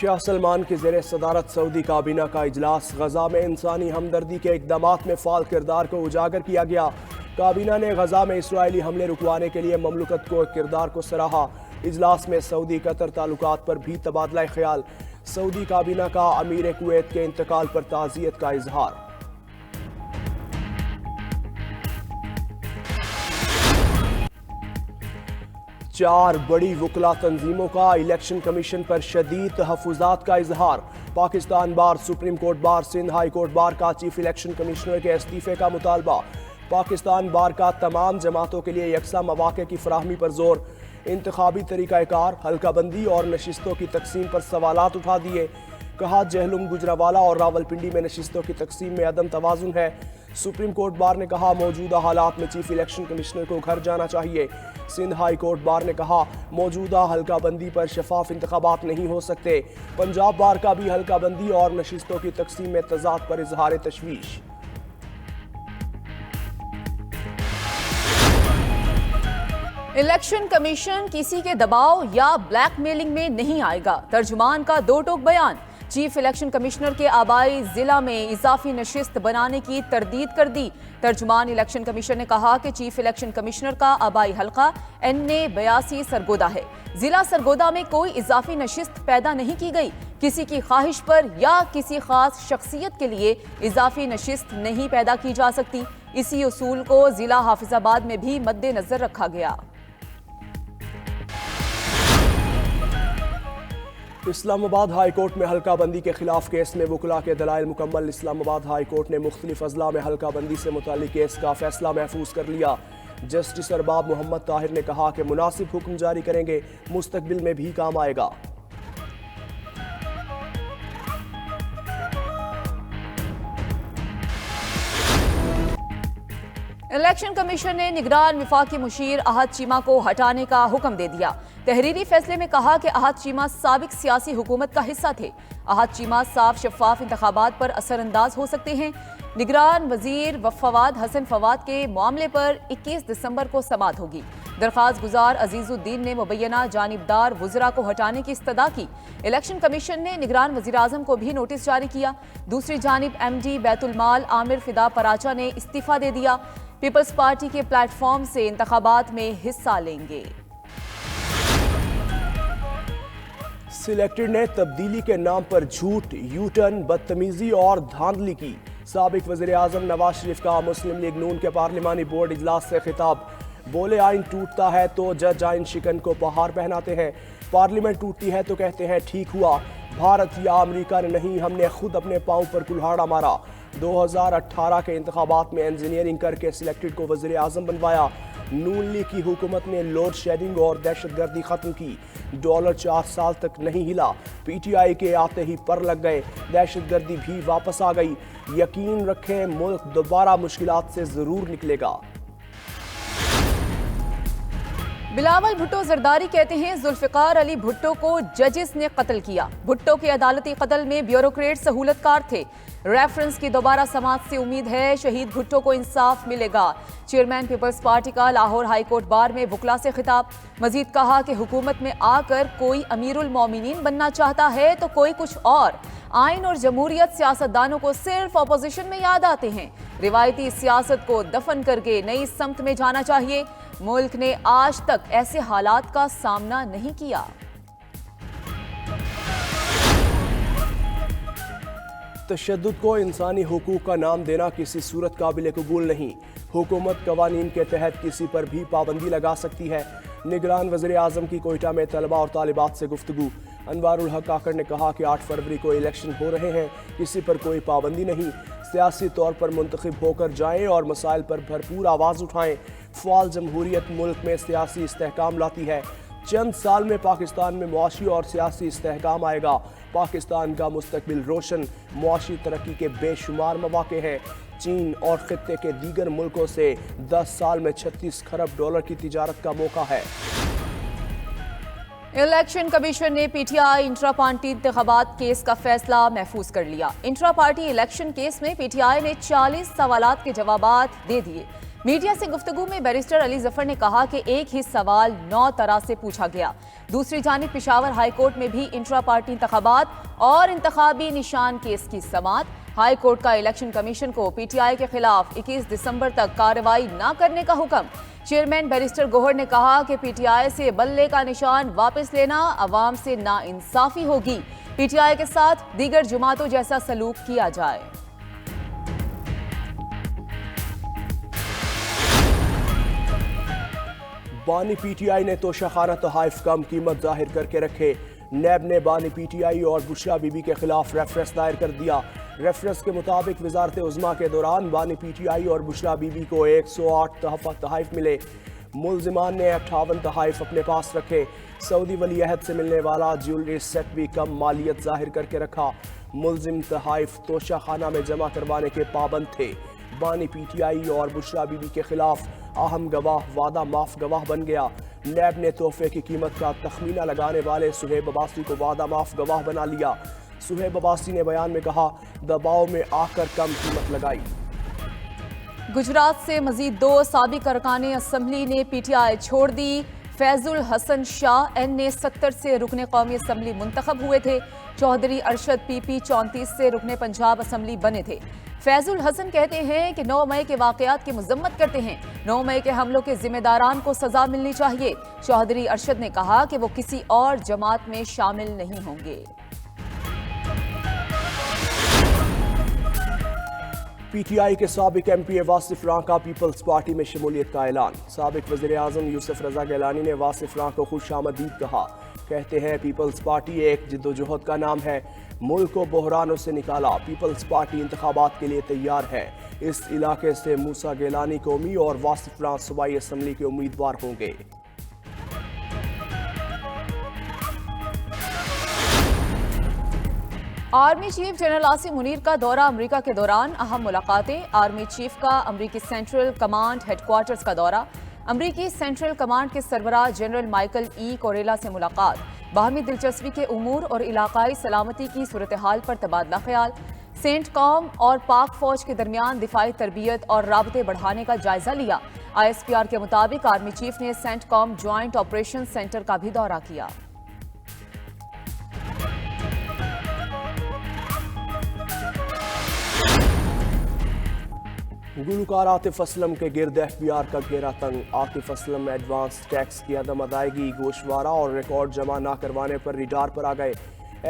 शाह सलमान की ज़ेर सदारत सऊदी काबीना का इजलास। गजा में इंसानी हमदर्दी के इकदामात में फाल किरदार को उजागर किया गया। काबीना ने गजा में इसराइली हमले रुकवाने के लिए ममलकत को किरदार को सराहा। इजलास में सऊदी कतर ताल्लुकात पर भी तबादला ख्याल। सऊदी काबीना का अमीर कुवैत के इंतकाल पर ताज़ियत का इजहार। चार बड़ी वकला तंजीमों का इलेक्शन कमीशन पर शदीद तहफ़्फ़ुज़ात का इजहार। पाकिस्तान बार, supreme court bar, Sindh high court bar का चीफ इलेक्शन कमिश्नर के इस्तीफे का मुतालबा। पाकिस्तान बार का तमाम जमातों के लिए यकसा मौक़े की फराहमी पर जोर। इंतखाबी तरीक़ाकार, हल्काबंदी और नशिस्तों की तकसीम पर सवालात उठा दिए। कहा जहलुम, गुजरावाला और रावलपिंडी में नशिस्तों की तकसीम में अदम तवाज़ुन है। सुप्रीम कोर्ट बार ने कहा मौजूदा हालात में चीफ इलेक्शन कमिश्नर को घर जाना चाहिए। सिंध हाई कोर्ट बार ने कहा मौजूदा हल्काबंदी पर शफाफ इंतखाबात नहीं हो सकते। पंजाब बार का भी हल्काबंदी और नशिस्तों की तकसीम में तजाद पर इजहार तशवीश। इलेक्शन कमीशन किसी के दबाव या ब्लैकमेलिंग में नहीं आएगा। तर्जुमान का दो टोक बयान। चीफ इलेक्शन कमिश्नर के आबाई जिला में इजाफी नशिस्त बनाने की तरदीद कर दी। तर्जुमान इलेक्शन कमीशन ने कहा कि चीफ इलेक्शन कमिश्नर का आबाई हल्का NA82 सरगोदा है। जिला सरगोदा में कोई इजाफी नशिस्त पैदा नहीं की गई। किसी की ख्वाहिश पर या किसी खास शख्सियत के लिए इजाफी नशिस्त नहीं पैदा की जा सकती। इसी उसूल को जिला हाफिजाबाद में भी मद्देनजर रखा गया। इस्लामाबाद हाई कोर्ट में हल्काबंदी के खिलाफ केस में वकला के दलाइल मुकम्मल। इस्लामाबाद हाई कोर्ट ने मुख्तलिफ अजला में हल्काबंदी से मुताल्लिक केस का फैसला महफूज कर लिया। जस्टिस अरबाब मोहम्मद ताहिर ने कहा कि मुनासिब हुक्म जारी करेंगे, मुस्तकबिल में भी काम आएगा। इलेक्शन कमीशन ने निगरान वफाकी मुशीर अहद चीमा को हटाने का हुक्म दे दिया। तहरीरी फैसले में कहा कि अहद चीमा साबिक सियासी हुकूमत का हिस्सा थे। अहद चीमा साफ शफाफ इंतखाबात पर असरअंदाज हो सकते हैं। निगरान वजीर फवाद हसन फवाद के मामले पर 21 दिसंबर को समाअत होगी। दरख्वास्त गुजार अजीजुद्दीन ने मुबैना जानिबदार वज़रा को हटाने की इस्तदा की। इलेक्शन कमीशन ने निगरान वज़ीर आज़म को भी नोटिस जारी किया। दूसरी जानिब MD बैतुल माल आमिर फिदा पराचा ने इस्तीफा दे दिया। पीपल्स पार्टी के प्लेटफॉर्म से इंतखाबात में हिस्सा लेंगे। सिलेक्टेड ने तब्दीली के नाम पर झूठ, यूटर्न, बदतमीजी और धांधली की। साबिक वज़ीर आज़म नवाज शरीफ का मुस्लिम लीग नून के पार्लिमानी बोर्ड इजलास से खिताब। बोले आइन टूटता है तो जज आइन शिकन को पहाड़ पहनाते हैं। पार्लियामेंट टूटती है तो कहते हैं ठीक हुआ। भारत या अमेरिका ने नहीं, हमने खुद अपने पांव पर कुल्हाड़ा मारा। 2018 के इंतखाबात में इंजीनियरिंग करके सिलेक्टेड को वज़ीर आज़म बनवाया। नून लीग की हुकूमत ने लोड शेडिंग और दहशतगर्दी खत्म की। डॉलर 4 साल तक नहीं हिला। PTI के आते ही पर लग गए। दहशतगर्दी भी वापस आ गई। यकीन रखें मुल्क दोबारा मुश्किलात से जरूर निकलेगा। बिलावल भुट्टो जरदारी कहते हैं जुल्फिकार अली भुट्टो को जजेस ने कत्ल किया। भुट्टो के अदालती कत्ल में ब्यूरोक्रेट सहूलतकार थे। रेफरेंस की दोबारा समाअत से उम्मीद है शहीद भुट्टो को इंसाफ मिलेगा। चेयरमैन पीपल्स पार्टी का लाहौर हाई कोर्ट बार में वकला से खिताब। मजीद कहा कि हुकूमत में आकर कोई अमीरुल मोमिनीन बनना चाहता है तो कोई कुछ और। आइन और जमहूरियत सियासतदानों को सिर्फ अपोजिशन में याद आते हैं। रिवायती सियासत को दफन करके नई समत में जाना चाहिए। मुल्क ने आज तक ऐसे हालात का सामना नहीं किया। तशद्दुद को इंसानी हुकूक का नाम देना किसी सूरत काबिल कबूल नहीं। हुकूमत कवानीन के तहत किसी पर भी पाबंदी लगा सकती है। निगरान वज़ीर आज़म की कोयटा में तलबा और तालिबात से गुफ्तगू। अनवारुल हक काकड़ ने कहा कि 8 फरवरी को इलेक्शन हो रहे हैं, किसी पर कोई पाबंदी नहीं। सियासी तौर पर मुंतखब होकर जाएं और मसाइल पर भरपूर आवाज़ उठाएं। फ़आल जमहूरियत मुल्क में सियासी इस्तेहकाम लाती है। चंद साल में पाकिस्तान में मुआशी और सियासी इस्तेहकाम आएगा। पाकिस्तान का मुस्तकबिल रोशन। मुआशी तरक्की के बेशुमार मौके हैं। चीन और खित्ते के दीगर मुल्कों से 10 साल में 36 खरब डॉलर की तिजारत का मौका है। इलेक्शन कमीशन ने PTI इंट्रा पार्टी इंतखाबात केस का फैसला महफूज कर लिया। इंट्रा पार्टी इलेक्शन केस में PTI ने 40 सवालात के जवाबात दे दिए। मीडिया से गुफ्तगू में बैरिस्टर अली जफर ने कहा कि एक ही सवाल 9 तरह से पूछा गया। दूसरी जानिब पेशावर हाई कोर्ट में भी इंट्रा पार्टी इंतखाबात और इंतखाबी निशान केस की समाअत। हाई कोर्ट का इलेक्शन कमीशन को पीटीआई के खिलाफ 21 दिसंबर तक कार्रवाई न करने का हुक्म। चेयरमैन बैरिस्टर गोहर ने कहा कि पीटीआई से बल्ले का निशान वापस लेना अवाम से नाइंसाफी होगी। पीटीआई के साथ दीगर जमातों जैसा सलूक किया जाए। बानी पीटीआई ने तोशाखाना तोहाइफ कम कीमत जाहिर करके रखे। नैब ने बानी पीटीआई और बुशरा बीबी के खिलाफ रेफरेंस दायर कर दिया। रेफरेंस के मुताबिक वजारत उज़्मा के दौरान बानी पीटीआई और बुशरा बीबी को 108 तोहाइफ मिले। मुल्जिमान ने 58 तोहाइफ अपने पास रखे। सऊदी वली अहद से मिलने वाला ज्वेलरी सेट भी कम मालियत जाहिर करके रखा। मुल्जिम तोहाइफ तोशाखाना में जमा करवाने के पाबंद थे। बानी पीटीआई और बुशरा बीबी के खिलाफ अहम गवाह वादा माफ गवाह बन गया। नैब ने तोहफे की कीमत का तखमीना लगाने वाले सुहेब अब्बासी को वादा माफ गवाह बना लिया। सुहेब अब्बासी ने बयान में कहा, दबाव में आकर कम कीमत लगाई। गुजरात से मजीद 2 साबिक अरकान असम्बली ने पीटीआई छोड़ दी। फैजुल हसन शाह NA 70 से रुकने कौमी असम्बली मुंतखब हुए थे। चौधरी अरशद PP 34 से रुकने पंजाब असम्बली बने थे। फैजुल हसन कहते हैं कि 9 मई के वाकयात की मजम्मत करते हैं। 9 मई के हमलों के जिम्मेदारान को सजा मिलनी चाहिए। चौधरी अरशद ने कहा कि वो किसी और जमात में शामिल नहीं होंगे। पीटीआई के साबिक MP वासिफ रां का पीपल्स पार्टी में शमूलियत का ऐलान। साबिक वज़ीर आज़म यूसुफ रजा गिलानी ने वासिफ रां को खुशामदीद कहा। कहते हैं पीपल्स पार्टी एक जिद्दोजहद का नाम है, मुल्क को बहरानों से निकाला। पीपल्स पार्टी इंतखाबात के लिए तैयार है। इस इलाके से मूसा गिलानी कौमी और वासिफ रां सूबाई असम्बली के उम्मीदवार होंगे। Army chief general Asim Munir का दौरा अमेरिका के दौरान अहम मुलाकातें। आर्मी चीफ का अमेरिकी सेंट्रल कमांड हेडक्वार्टर्स का दौरा। अमेरिकी सेंट्रल कमांड के सरबराह जनरल माइकल E. कोरेला से मुलाकात। बाहमी दिलचस्पी के उमूर और इलाकाई सलामती की सूरत हाल पर तबादला ख्याल। सेंट कॉम और पाक फौज के दरमियान दिफाई तरबियत और राबते बढ़ाने का जायजा लिया। ISPR के मुताबिक आर्मी चीफ ने CENTCOM joint operation centre का भी दौरा किया। गुलकार आतिफ असलम के गिर्द FBR का घेरा तंग। आतिफ असलम एडवांस टैक्स की अदम अदायगी, गोशवारा और रिकॉर्ड जमा न करवाने पर रिडार पर आ गए।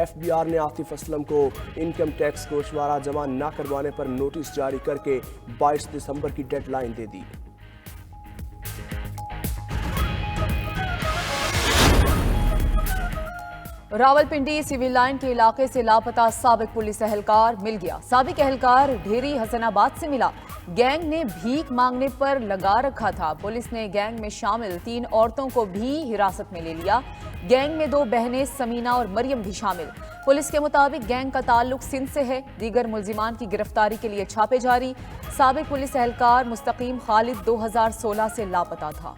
FBR ने आतिफ असलम को इनकम टैक्स गोशवारा जमा न करवाने पर नोटिस जारी करके 22 दिसंबर की डेडलाइन दे दी। रावलपिंडी सिविल लाइन के इलाके से लापता साबिक पुलिस एहलकार मिल गया। साबिक एहलकार ढेरी हसनाबाद से मिला। गैंग ने भीख मांगने पर लगा रखा था। पुलिस ने गैंग में शामिल 3 औरतों को भी हिरासत में ले लिया। गैंग में 2 बहनें समीना और मरियम भी शामिल। पुलिस के मुताबिक गैंग का ताल्लुक सिंध से है। दीगर मुल्जिमान की गिरफ्तारी के लिए छापे जारी। साबिक पुलिस एहलकार मुस्तकीम खालिद 2016 से लापता था।